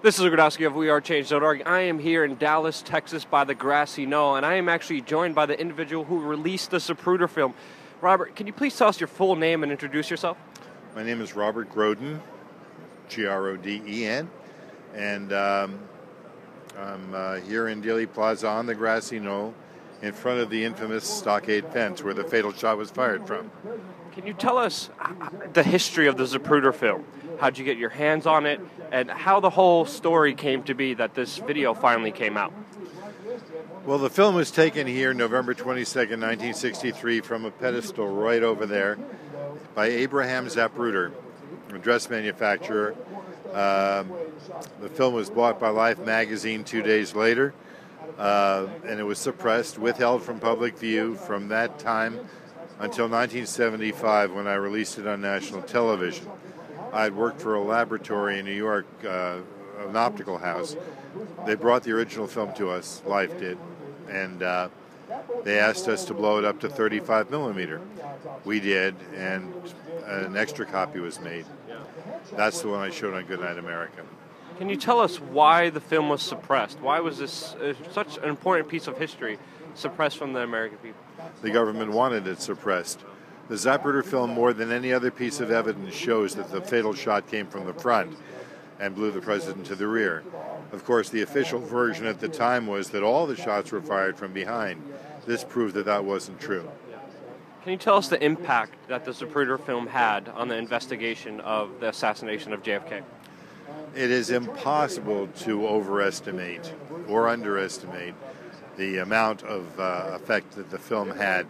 This is Gradowski of WeAreChange.org. I am here in Dallas, Texas by the grassy knoll, and I am actually joined by the individual who released the Zapruder film. Robert, can you please tell us your full name and introduce yourself? My name is Robert Groden, Groden, and I'm here in Dealey Plaza on the grassy knoll in front of the infamous stockade fence where the fatal shot was fired from. Can you tell us the history of the Zapruder film? How'd you get your hands on it, and how the whole story came to be that this video finally came out? Well, the film was taken here November 22nd, 1963, from a pedestal right over there by Abraham Zapruder, a dress manufacturer. The film was bought by Life magazine 2 days later, and it was suppressed, withheld from public view from that time until 1975 when I released it on national television. I had worked for a laboratory in New York, an optical house. They brought the original film to us, Life did, and they asked us to blow it up to 35 millimeter. We did, and an extra copy was made. That's the one I showed on Goodnight America. Can you tell us why the film was suppressed? Why was this such an important piece of history suppressed from the American people? The government wanted it suppressed. The Zapruder film, more than any other piece of evidence, shows that the fatal shot came from the front and blew the president to the rear. Of course, the official version at the time was that all the shots were fired from behind. This proved that that wasn't true. Can you tell us the impact that the Zapruder film had on the investigation of the assassination of JFK? It is impossible to overestimate or underestimate the amount of effect that the film had.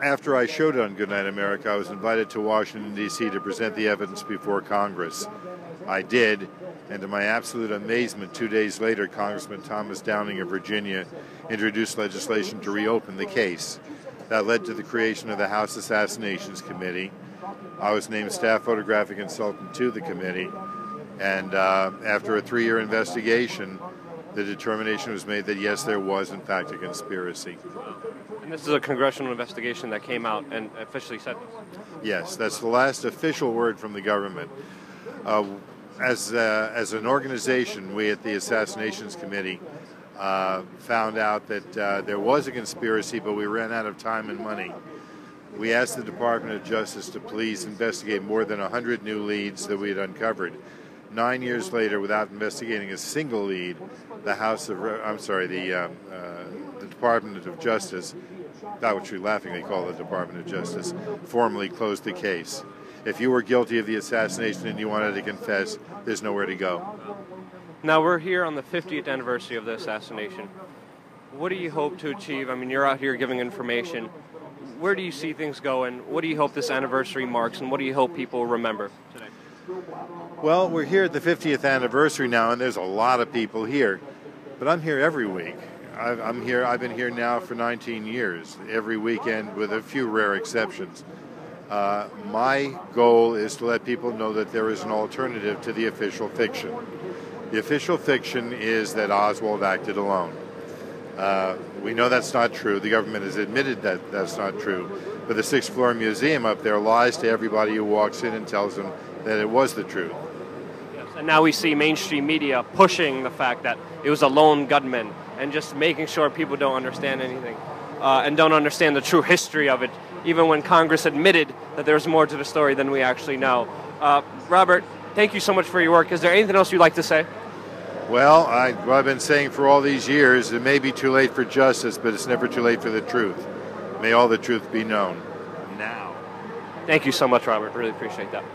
After I showed it on Goodnight America, I was invited to Washington, D.C. to present the evidence before Congress. I did, and to my absolute amazement, 2 days later, Congressman Thomas Downing of Virginia introduced legislation to reopen the case. That led to the creation of the House Assassinations Committee. I was named staff photographic consultant to the committee, and after a 3-year investigation, the determination was made that yes, there was in fact a conspiracy. And this is a congressional investigation that came out and officially said this? Yes, that's the last official word from the government. As an organization, we at the Assassinations Committee found out that there was a conspiracy, but we ran out of time and money. We asked the Department of Justice to please investigate more than 100 new leads that we had uncovered. 9 years later, without investigating a single lead, the Department of Justice, that which we laughingly call the Department of Justice, formally closed the case. If you were guilty of the assassination and you wanted to confess, there's nowhere to go. Now we're here on the 50th anniversary of the assassination. What do you hope to achieve? I mean, you're out here giving information. Where do you see things going? What do you hope this anniversary marks, and what do you hope people remember today? Well, we're here at the 50th anniversary now, and there's a lot of people here. But I'm here every week. I've been here now for 19 years, every weekend with a few rare exceptions. My goal is to let people know that there is an alternative to the official fiction. The official fiction is that Oswald acted alone. We know that's not true. The government has admitted that that's not true. But the sixth floor museum up there lies to everybody who walks in and tells them that it was the truth. Yes, and now we see mainstream media pushing the fact that it was a lone gunman and just making sure people don't understand anything and don't understand the true history of it, even when Congress admitted that there's more to the story than we actually know. Robert, thank you so much for your work. Is there anything else you'd like to say? Well, what I've been saying for all these years, it may be too late for justice, but it's never too late for the truth. May all the truth be known now. Thank you so much, Robert. Really appreciate that.